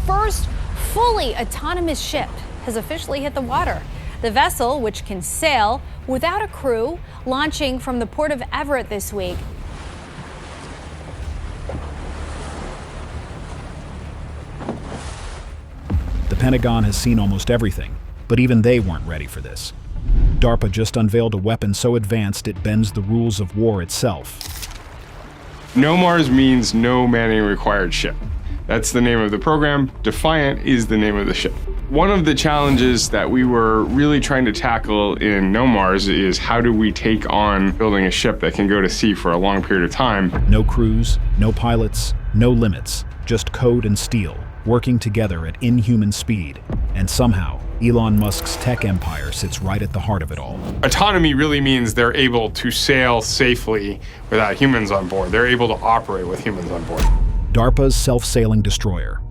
first fully autonomous ship has officially hit the water. The vessel, which can sail without a crew, launching from the port of Everett this week. The Pentagon has seen almost everything, but even they weren't ready for this. Darpa just unveiled a weapon so advanced it bends the rules of war itself. No Mars means no manning required ship. That's the name of the program. Defiant is the name of the ship. One of the challenges that we were really trying to tackle in No Mars is how do we take on building a ship that can go to sea for a long period of time. No crews, no pilots, no limits, just code and steel, working together at inhuman speed. And somehow, Elon Musk's tech empire sits right at the heart of it all. Autonomy really means they're able to sail safely without humans on board. They're able to operate with humans on board. Darpa's self-sailing destroyer.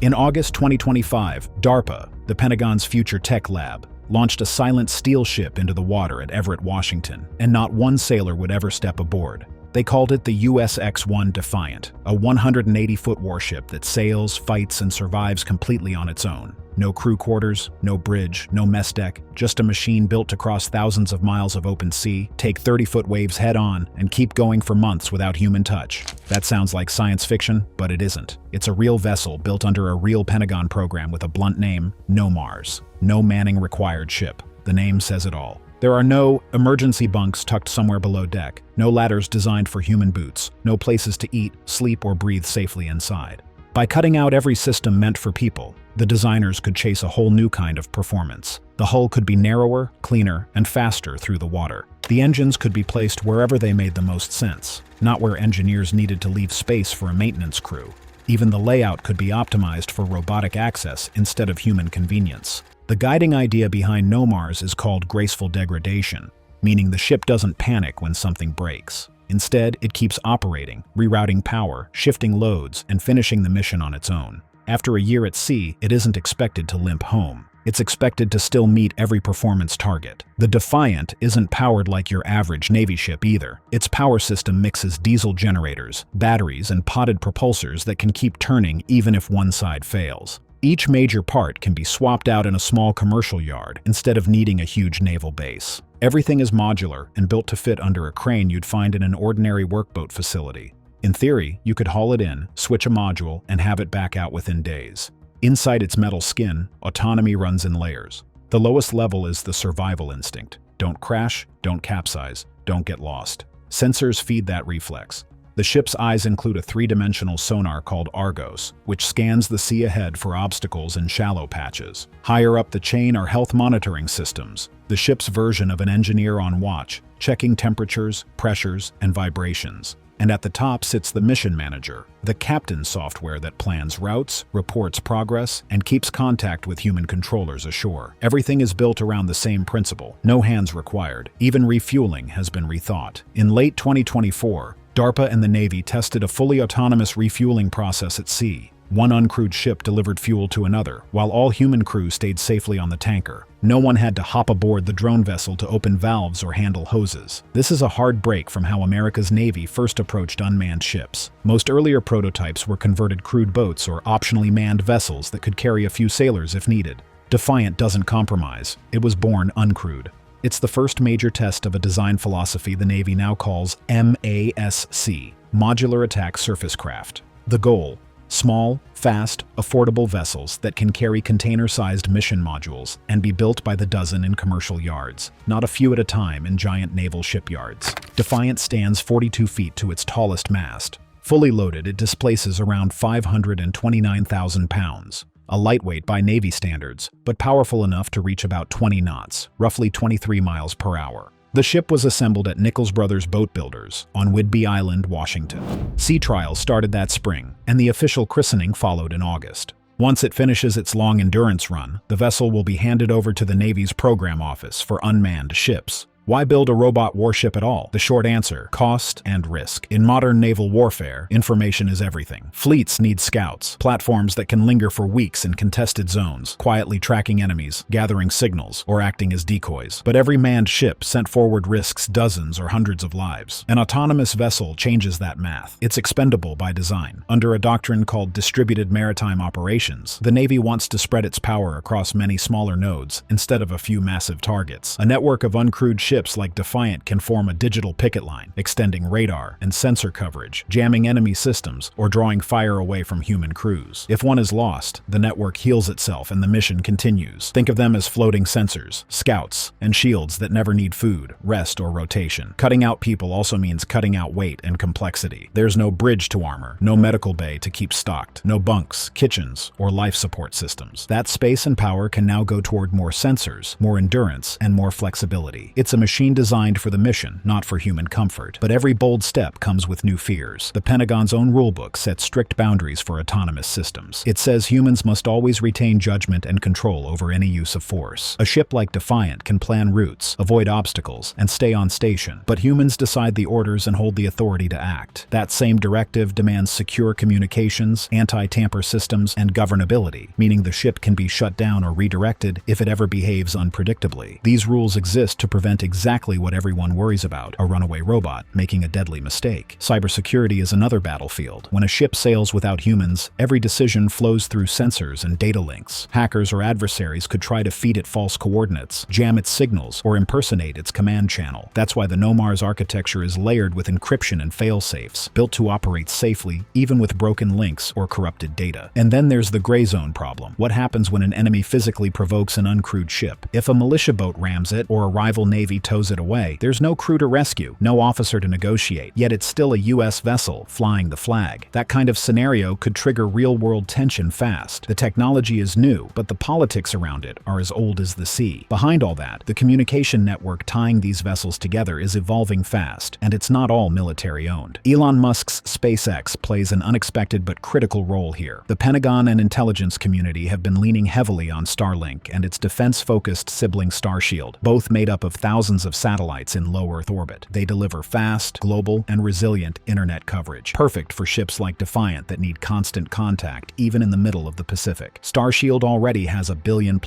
In August 2025, Darpa, the Pentagon's future tech lab, launched a silent steel ship into the water at Everett, Washington, and not one sailor would ever step aboard. They called it the USX-1 Defiant, a 180-foot warship that sails, fights, and survives completely on its own. No crew quarters, no bridge, no mess deck, just a machine built to cross thousands of miles of open sea, take 30-foot waves head-on, and keep going for months without human touch. That sounds like science fiction, but it isn't. It's a real vessel built under a real Pentagon program with a blunt name, No Mars. No manning required ship. The name says it all. There are no emergency bunks tucked somewhere below deck, no ladders designed for human boots, no places to eat, sleep, or breathe safely inside. By cutting out every system meant for people, the designers could chase a whole new kind of performance. The hull could be narrower, cleaner, and faster through the water. The engines could be placed wherever they made the most sense, not where engineers needed to leave space for a maintenance crew. Even the layout could be optimized for robotic access instead of human convenience. The guiding idea behind No Mars is called graceful degradation, meaning the ship doesn't panic when something breaks. Instead, it keeps operating, rerouting power, shifting loads, and finishing the mission on its own. After a year at sea, it isn't expected to limp home. It's expected to still meet every performance target. The Defiant isn't powered like your average Navy ship either. Its power system mixes diesel generators, batteries, and potted propulsors that can keep turning even if one side fails. Each major part can be swapped out in a small commercial yard instead of needing a huge naval base. Everything is modular and built to fit under a crane you'd find in an ordinary workboat facility. In theory, you could haul it in, switch a module, and have it back out within days. Inside its metal skin, autonomy runs in layers. The lowest level is the survival instinct. Don't crash, don't capsize, don't get lost. Sensors feed that reflex. The ship's eyes include a three-dimensional sonar called Argos, which scans the sea ahead for obstacles and shallow patches. Higher up the chain are health monitoring systems, the ship's version of an engineer on watch, checking temperatures, pressures, and vibrations. And at the top sits the mission manager, the captain software that plans routes, reports progress, and keeps contact with human controllers ashore. Everything is built around the same principle, no hands required. Even refueling has been rethought. In late 2024, Darpa and the Navy tested a fully autonomous refueling process at sea. One uncrewed ship delivered fuel to another, while all human crew stayed safely on the tanker. No one had to hop aboard the drone vessel to open valves or handle hoses. This is a hard break from how America's Navy first approached unmanned ships. Most earlier prototypes were converted crewed boats or optionally manned vessels that could carry a few sailors if needed. Defiant doesn't compromise. It was born uncrewed. It's the first major test of a design philosophy the Navy now calls MASC, Modular Attack Surface Craft. The goal: small, fast, affordable vessels that can carry container-sized mission modules and be built by the dozen in commercial yards, not a few at a time in giant naval shipyards. Defiant stands 42 feet to its tallest mast. Fully loaded, it displaces around 529,000 pounds. A lightweight by Navy standards, but powerful enough to reach about 20 knots, roughly 23 miles per hour. The ship was assembled at Nichols Brothers Boat Builders on Whidbey Island, Washington. Sea trials started that spring, and the official christening followed in August. Once it finishes its long endurance run, the vessel will be handed over to the Navy's program office for unmanned ships. Why build a robot warship at all? The short answer: cost and risk. In modern naval warfare, information is everything. Fleets need scouts, platforms that can linger for weeks in contested zones, quietly tracking enemies, gathering signals, or acting as decoys. But every manned ship sent forward risks dozens or hundreds of lives. An autonomous vessel changes that math. It's expendable by design. Under a doctrine called distributed maritime operations, the Navy wants to spread its power across many smaller nodes instead of a few massive targets. A network of uncrewed ships like Defiant can form a digital picket line, extending radar and sensor coverage, jamming enemy systems, or drawing fire away from human crews. If one is lost, the network heals itself and the mission continues. Think of them as floating sensors, scouts, and shields that never need food, rest, or rotation. Cutting out people also means cutting out weight and complexity. There's no bridge to armor, no medical bay to keep stocked, no bunks, kitchens, or life support systems. That space and power can now go toward more sensors, more endurance, and more flexibility. It's a machine designed for the mission, not for human comfort. But every bold step comes with new fears. The Pentagon's own rulebook sets strict boundaries for autonomous systems. It says humans must always retain judgment and control over any use of force. A ship like Defiant can plan routes, avoid obstacles, and stay on station. But humans decide the orders and hold the authority to act. That same directive demands secure communications, anti-tamper systems, and governability, meaning the ship can be shut down or redirected if it ever behaves unpredictably. These rules exist to prevent exactly what everyone worries about: a runaway robot making a deadly mistake. Cybersecurity is another battlefield. When a ship sails without humans, every decision flows through sensors and data links. Hackers or adversaries could try to feed it false coordinates, jam its signals, or impersonate its command channel. That's why the NOMARS architecture is layered with encryption and fail-safes, built to operate safely, even with broken links or corrupted data. And then there's the gray zone problem. What happens when an enemy physically provokes an uncrewed ship? If a militia boat rams it, or a rival navy tows it away, there's no crew to rescue, no officer to negotiate, yet it's still a U.S. vessel flying the flag. That kind of scenario could trigger real-world tension fast. The technology is new, but the politics around it are as old as the sea. Behind all that, the communication network tying these vessels together is evolving fast, and it's not all military-owned. Elon Musk's SpaceX plays an unexpected but critical role here. The Pentagon and intelligence community have been leaning heavily on Starlink and its defense-focused sibling Starshield, both made up of thousands of satellites in low Earth orbit. They deliver fast, global, and resilient internet coverage, perfect for ships like Defiant that need constant contact, even in the middle of the Pacific. Starshield already has a $1 billion+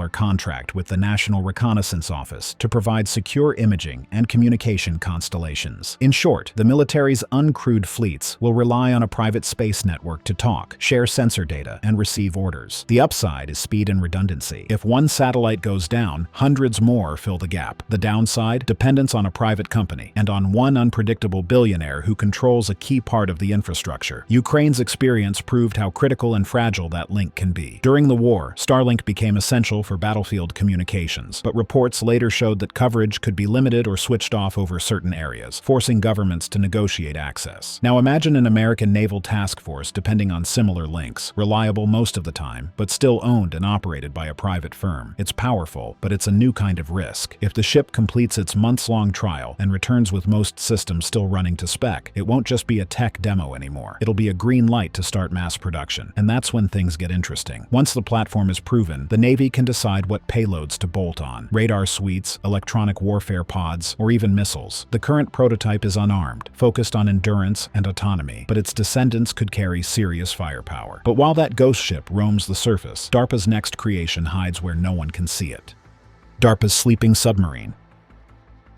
contract with the National Reconnaissance Office to provide secure imaging and communication constellations. In short, the military's uncrewed fleets will rely on a private space network to talk, share sensor data, and receive orders. The upside is speed and redundancy. If one satellite goes down, hundreds more fill the gap. The downside? Dependence on a private company, and on one unpredictable billionaire who controls a key part of the infrastructure. Ukraine's experience proved how critical and fragile that link can be. During the war, Starlink became essential for battlefield communications, but reports later showed that coverage could be limited or switched off over certain areas, forcing governments to negotiate access. Now imagine an American naval task force depending on similar links, reliable most of the time, but still owned and operated by a private firm. It's powerful, but it's a new kind of risk. If the ship completes its months-long trial and returns with most systems still running to spec, it won't just be a tech demo anymore. It'll be a green light to start mass production. And that's when things get interesting. Once the platform is proven, the Navy can decide what payloads to bolt on: radar suites, electronic warfare pods, or even missiles. The current prototype is unarmed, focused on endurance and autonomy, but its descendants could carry serious firepower. But while that ghost ship roams the surface, DARPA's next creation hides where no one can see it. DARPA's sleeping submarine.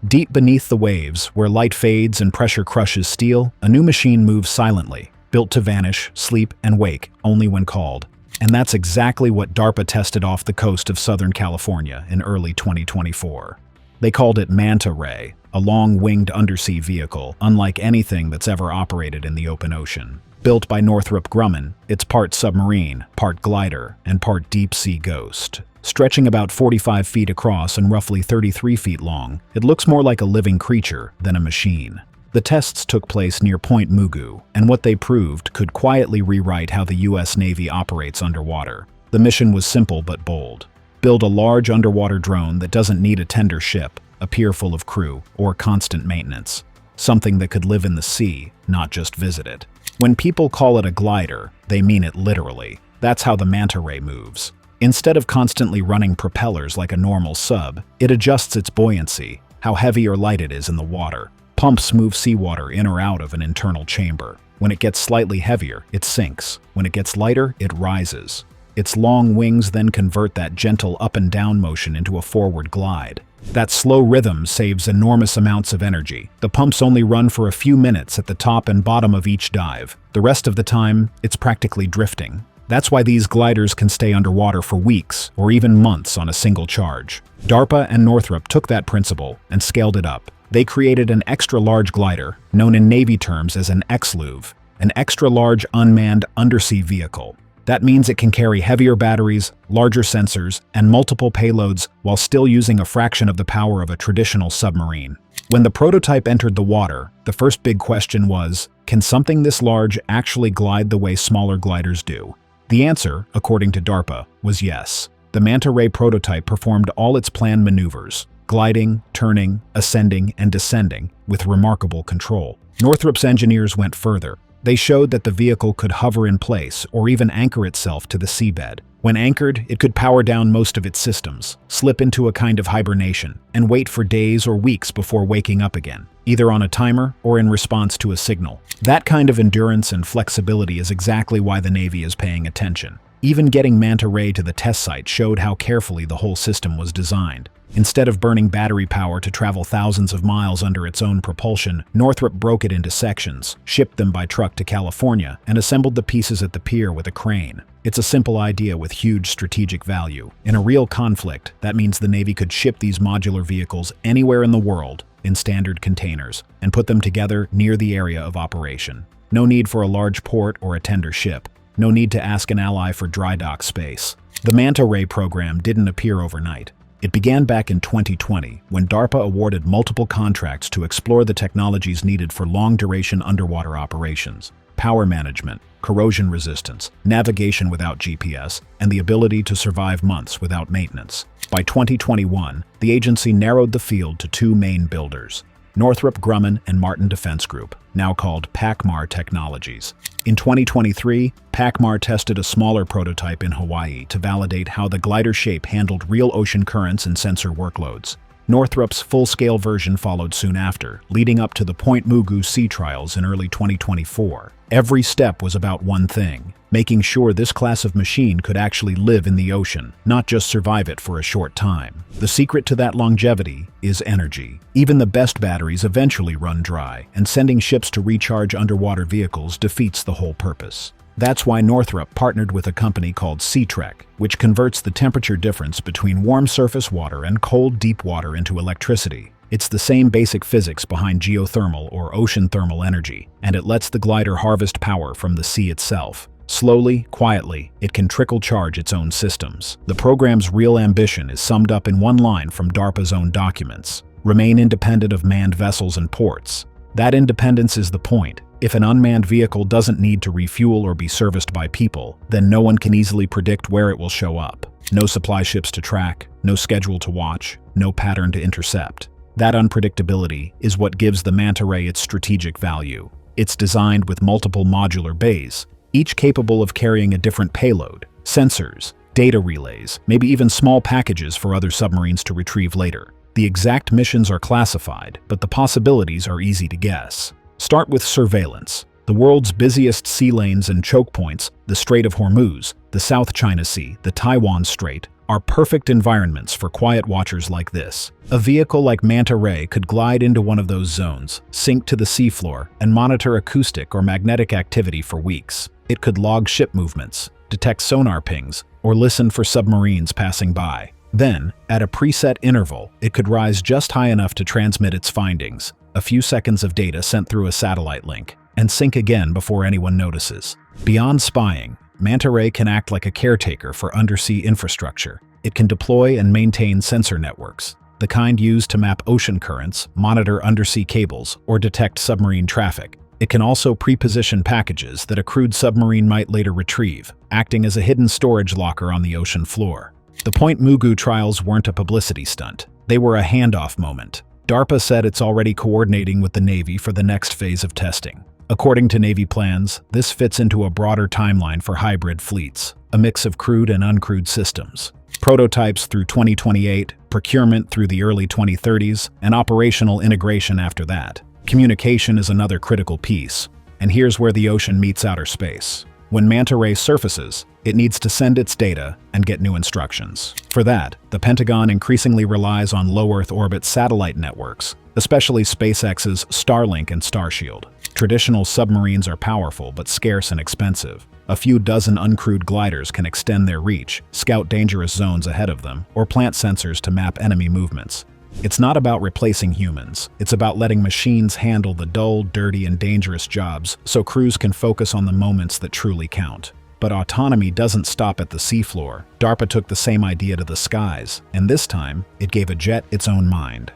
Deep beneath the waves, where light fades and pressure crushes steel, a new machine moves silently, built to vanish, sleep, and wake only when called. And that's exactly what DARPA tested off the coast of Southern California in early 2024. They called it Manta Ray, a long-winged undersea vehicle, unlike anything that's ever operated in the open ocean. Built by Northrop Grumman, it's part submarine, part glider, and part deep-sea ghost. Stretching about 45 feet across and roughly 33 feet long, it looks more like a living creature than a machine. The tests took place near Point Mugu, and what they proved could quietly rewrite how the U.S. Navy operates underwater. The mission was simple but bold. Build a large underwater drone that doesn't need a tender ship, a pier full of crew, or constant maintenance. Something that could live in the sea, not just visit it. When people call it a glider, they mean it literally. That's how the Manta Ray moves. Instead of constantly running propellers like a normal sub, it adjusts its buoyancy, how heavy or light it is in the water. Pumps move seawater in or out of an internal chamber. When it gets slightly heavier, it sinks. When it gets lighter, it rises. Its long wings then convert that gentle up and down motion into a forward glide. That slow rhythm saves enormous amounts of energy. The pumps only run for a few minutes at the top and bottom of each dive. The rest of the time, it's practically drifting. That's why these gliders can stay underwater for weeks or even months on a single charge. Darpa and Northrop took that principle and scaled it up. They created an extra-large glider, known in Navy terms as an XLUV, an extra-large unmanned undersea vehicle. That means it can carry heavier batteries, larger sensors, and multiple payloads while still using a fraction of the power of a traditional submarine. When the prototype entered the water, the first big question was, can something this large actually glide the way smaller gliders do? The answer, according to Darpa, was yes. The Manta Ray prototype performed all its planned maneuvers, gliding, turning, ascending, and descending, with remarkable control. Northrop's engineers went further. They showed that the vehicle could hover in place or even anchor itself to the seabed. When anchored, it could power down most of its systems, slip into a kind of hibernation, and wait for days or weeks before waking up again, either on a timer or in response to a signal. That kind of endurance and flexibility is exactly why the Navy is paying attention. Even getting Manta Ray to the test site showed how carefully the whole system was designed. Instead of burning battery power to travel thousands of miles under its own propulsion, Northrop broke it into sections, shipped them by truck to California, and assembled the pieces at the pier with a crane. It's a simple idea with huge strategic value. In a real conflict, that means the Navy could ship these modular vehicles anywhere in the world in standard containers and put them together near the area of operation. No need for a large port or a tender ship. No need to ask an ally for dry dock space. The Manta Ray program didn't appear overnight. It began back in 2020, when Darpa awarded multiple contracts to explore the technologies needed for long-duration underwater operations: power management, corrosion resistance, navigation without GPS, and the ability to survive months without maintenance. By 2021, the agency narrowed the field to two main builders: Northrop Grumman and Martin Defense Group, now called PACMAR Technologies. In 2023, PACMAR tested a smaller prototype in Hawaii to validate how the glider shape handled real ocean currents and sensor workloads. Northrop's full-scale version followed soon after, leading up to the Point Mugu sea trials in early 2024. Every step was about one thing: making sure this class of machine could actually live in the ocean, not just survive it for a short time. The secret to that longevity is energy. Even the best batteries eventually run dry, and sending ships to recharge underwater vehicles defeats the whole purpose. That's why Northrop partnered with a company called SeaTrek, which converts the temperature difference between warm surface water and cold deep water into electricity. It's the same basic physics behind geothermal or ocean thermal energy, and it lets the glider harvest power from the sea itself. Slowly, quietly, it can trickle charge its own systems. The program's real ambition is summed up in one line from DARPA's own documents: remain independent of manned vessels and ports. That independence is the point. If an unmanned vehicle doesn't need to refuel or be serviced by people, then no one can easily predict where it will show up. No supply ships to track, no schedule to watch, no pattern to intercept. That unpredictability is what gives the Manta Ray its strategic value. It's designed with multiple modular bays, each capable of carrying a different payload, sensors, data relays, maybe even small packages for other submarines to retrieve later. The exact missions are classified, but the possibilities are easy to guess. Start with surveillance. The world's busiest sea lanes and choke points, the Strait of Hormuz, the South China Sea, the Taiwan Strait, are perfect environments for quiet watchers like this. A vehicle like Manta Ray could glide into one of those zones, sink to the seafloor, and monitor acoustic or magnetic activity for weeks. It could log ship movements, detect sonar pings, or listen for submarines passing by. Then, at a preset interval, it could rise just high enough to transmit its findings, a few seconds of data sent through a satellite link, and sink again before anyone notices. Beyond spying, Manta Ray can act like a caretaker for undersea infrastructure. It can deploy and maintain sensor networks, the kind used to map ocean currents, monitor undersea cables, or detect submarine traffic. It can also pre-position packages that a crewed submarine might later retrieve, acting as a hidden storage locker on the ocean floor. The Point Mugu trials weren't a publicity stunt. They were a handoff moment. DARPA said it's already coordinating with the Navy for the next phase of testing. According to Navy plans, this fits into a broader timeline for hybrid fleets, a mix of crewed and uncrewed systems. Prototypes through 2028, procurement through the early 2030s, and operational integration after that. Communication is another critical piece, and here's where the ocean meets outer space. When manta ray surfaces, it needs to send its data and get new instructions. For that, the Pentagon increasingly relies on low Earth orbit satellite networks, especially SpaceX's Starlink and Starshield. Traditional submarines are powerful but scarce and expensive. A few dozen uncrewed gliders can extend their reach, scout dangerous zones ahead of them, or plant sensors to map enemy movements. It's not about replacing humans. It's about letting machines handle the dull, dirty, and dangerous jobs so crews can focus on the moments that truly count. But autonomy doesn't stop at the seafloor. Darpa took the same idea to the skies, and this time, it gave a jet its own mind.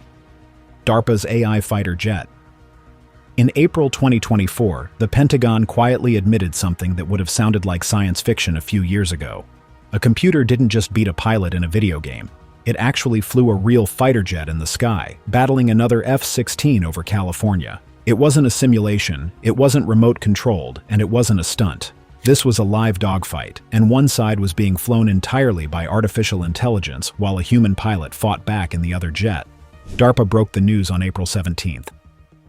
Darpa's AI fighter jet. In April 2024, the Pentagon quietly admitted something that would have sounded like science fiction a few years ago. A computer didn't just beat a pilot in a video game. It actually flew a real fighter jet in the sky, battling another F-16 over California. It wasn't a simulation, it wasn't remote-controlled, and it wasn't a stunt. This was a live dogfight, and one side was being flown entirely by artificial intelligence while a human pilot fought back in the other jet. Darpa broke the news on April 17th.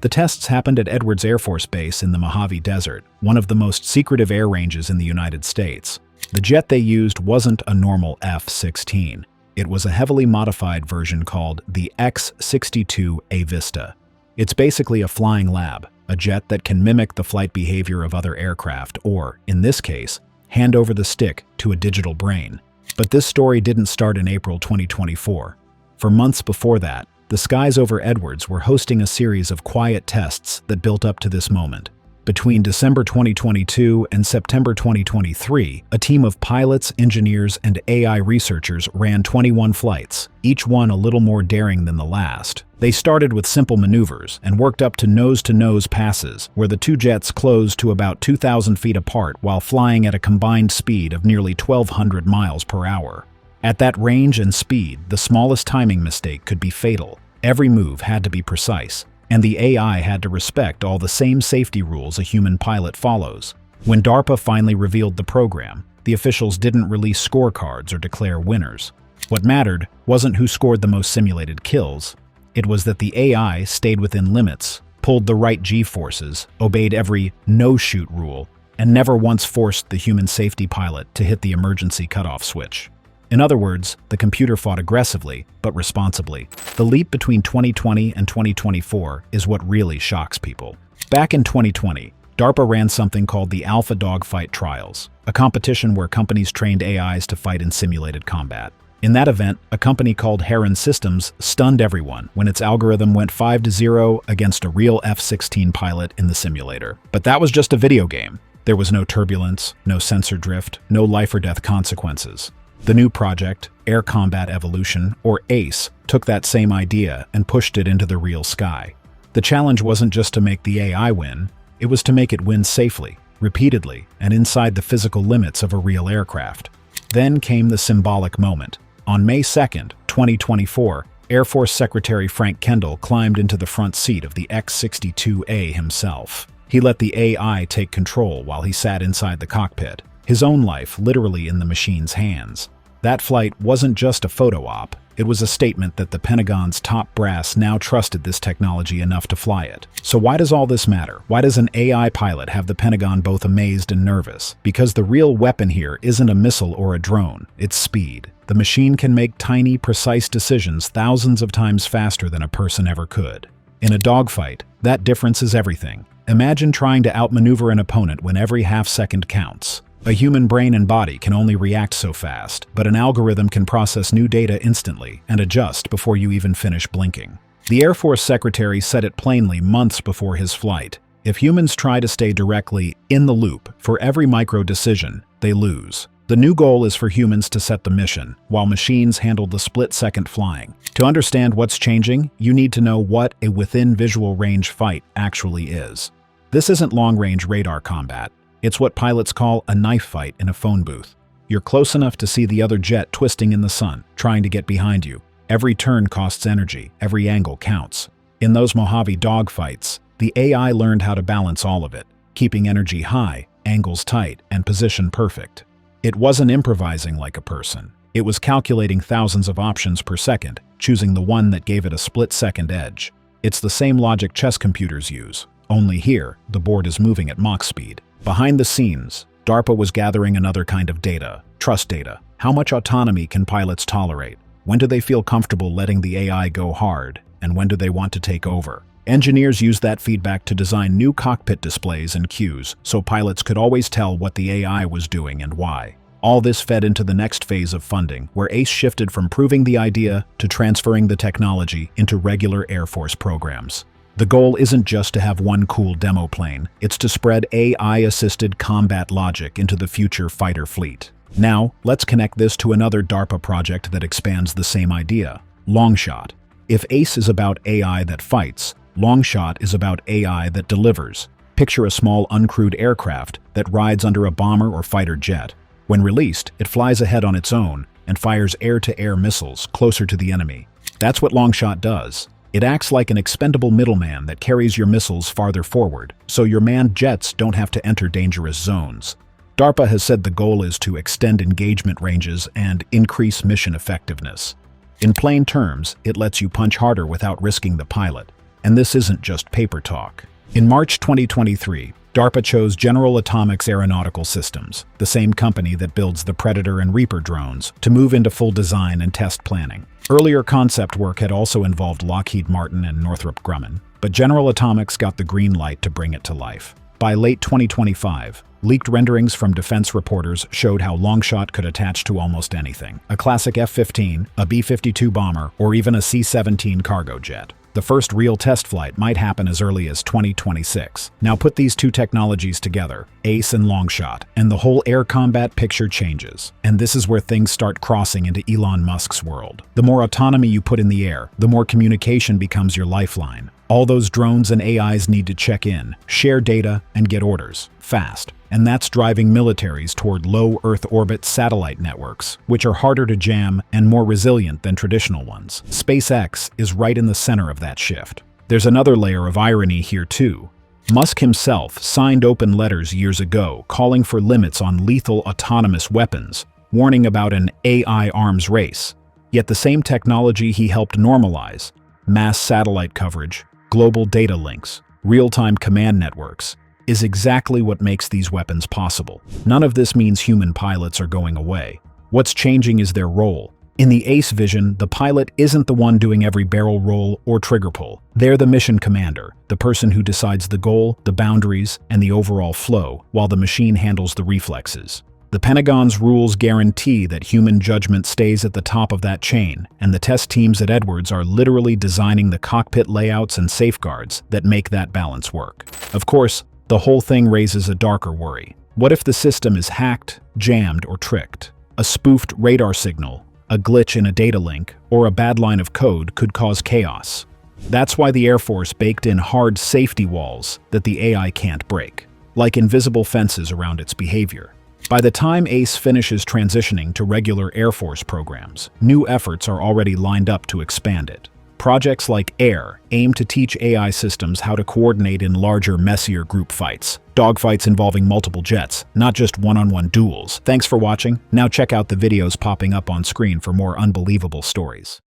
The tests happened at Edwards Air Force Base in the Mojave Desert, one of the most secretive air ranges in the United States. The jet they used wasn't a normal F-16. It was a heavily modified version called the X-62A Vista. It's basically a flying lab, a jet that can mimic the flight behavior of other aircraft or, in this case, hand over the stick to a digital brain. But this story didn't start in April 2024. For months before that, the skies over Edwards were hosting a series of quiet tests that built up to this moment. Between December 2022 and September 2023, a team of pilots, engineers, and AI researchers ran 21 flights, each one a little more daring than the last. They started with simple maneuvers and worked up to nose-to-nose passes, where the two jets closed to about 2,000 feet apart while flying at a combined speed of nearly 1,200 miles per hour. At that range and speed, the smallest timing mistake could be fatal. Every move had to be precise, and the AI had to respect all the same safety rules a human pilot follows. When Darpa finally revealed the program, the officials didn't release scorecards or declare winners. What mattered wasn't who scored the most simulated kills. It was that the AI stayed within limits, pulled the right G-forces, obeyed every no-shoot rule, and never once forced the human safety pilot to hit the emergency cutoff switch. In other words, the computer fought aggressively, but responsibly. The leap between 2020 and 2024 is what really shocks people. Back in 2020, Darpa ran something called the Alpha Dogfight Trials, a competition where companies trained AIs to fight in simulated combat. In that event, a company called Heron Systems stunned everyone when its algorithm went 5-0 against a real F-16 pilot in the simulator. But that was just a video game. There was no turbulence, no sensor drift, no life-or-death consequences. The new project, Air Combat Evolution, or ACE, took that same idea and pushed it into the real sky. The challenge wasn't just to make the AI win, it was to make it win safely, repeatedly, and inside the physical limits of a real aircraft. Then came the symbolic moment. On May 2nd, 2024, Air Force Secretary Frank Kendall climbed into the front seat of the X-62A himself. He let the AI take control while he sat inside the cockpit, his own life literally in the machine's hands. That flight wasn't just a photo op, it was a statement that the Pentagon's top brass now trusted this technology enough to fly it. So why does all this matter? Why does an AI pilot have the Pentagon both amazed and nervous? Because the real weapon here isn't a missile or a drone, it's speed. The machine can make tiny, precise decisions thousands of times faster than a person ever could. In a dogfight, that difference is everything. Imagine trying to outmaneuver an opponent when every half-second counts. A human brain and body can only react so fast, but an algorithm can process new data instantly and adjust before you even finish blinking. The Air Force Secretary said it plainly months before his flight. If humans try to stay directly in the loop for every micro-decision, they lose. The new goal is for humans to set the mission, while machines handle the split-second flying. To understand what's changing, you need to know what a within-visual-range fight actually is. This isn't long-range radar combat. It's what pilots call a knife fight in a phone booth. You're close enough to see the other jet twisting in the sun, trying to get behind you. Every turn costs energy, every angle counts. In those Mojave dogfights, the AI learned how to balance all of it, keeping energy high, angles tight, and position perfect. It wasn't improvising like a person. It was calculating thousands of options per second, choosing the one that gave it a split-second edge. It's the same logic chess computers use, only here, the board is moving at Mach speed. Behind the scenes, Darpa was gathering another kind of data, trust data. How much autonomy can pilots tolerate? When do they feel comfortable letting the AI go hard? And when do they want to take over? Engineers used that feedback to design new cockpit displays and cues, so pilots could always tell what the AI was doing and why. All this fed into the next phase of funding, where ACE shifted from proving the idea to transferring the technology into regular Air Force programs. The goal isn't just to have one cool demo plane, it's to spread AI-assisted combat logic into the future fighter fleet. Now, let's connect this to another DARPA project that expands the same idea, Longshot. If ACE is about AI that fights, Longshot is about AI that delivers. Picture a small uncrewed aircraft that rides under a bomber or fighter jet. When released, it flies ahead on its own and fires air-to-air missiles closer to the enemy. That's what Longshot does. It acts like an expendable middleman that carries your missiles farther forward, so your manned jets don't have to enter dangerous zones. DARPA has said the goal is to extend engagement ranges and increase mission effectiveness. In plain terms, it lets you punch harder without risking the pilot. And this isn't just paper talk. In March 2023, DARPA chose General Atomics Aeronautical Systems, the same company that builds the Predator and Reaper drones, to move into full design and test planning. Earlier concept work had also involved Lockheed Martin and Northrop Grumman, but General Atomics got the green light to bring it to life. By late 2025, leaked renderings from defense reporters showed how Longshot could attach to almost anything. A classic F-15, a B-52 bomber, or even a C-17 cargo jet. The first real test flight might happen as early as 2026. Now put these two technologies together, ACE and Longshot, and the whole air combat picture changes. And this is where things start crossing into Elon Musk's world. The more autonomy you put in the air, the more communication becomes your lifeline. All those drones and AIs need to check in, share data, and get orders, fast. And that's driving militaries toward low Earth orbit satellite networks, which are harder to jam and more resilient than traditional ones. SpaceX is right in the center of that shift. There's another layer of irony here too. Musk himself signed open letters years ago calling for limits on lethal autonomous weapons, warning about an AI arms race. Yet the same technology he helped normalize, mass satellite coverage, global data links, real-time command networks, is exactly what makes these weapons possible. None of this means human pilots are going away. What's changing is their role. In the ACE vision, the pilot isn't the one doing every barrel roll or trigger pull. They're the mission commander, the person who decides the goal, the boundaries, and the overall flow, while the machine handles the reflexes. The Pentagon's rules guarantee that human judgment stays at the top of that chain, and the test teams at Edwards are literally designing the cockpit layouts and safeguards that make that balance work. Of course, the whole thing raises a darker worry. What if the system is hacked, jammed, or tricked? A spoofed radar signal, a glitch in a data link, or a bad line of code could cause chaos. That's why the Air Force baked in hard safety walls that the AI can't break, like invisible fences around its behavior. By the time ACE finishes transitioning to regular Air Force programs, new efforts are already lined up to expand it. Projects like AIR aim to teach AI systems how to coordinate in larger, messier group fights. Dogfights involving multiple jets, not just one-on-one duels. Thanks for watching. Now check out the videos popping up on screen for more unbelievable stories.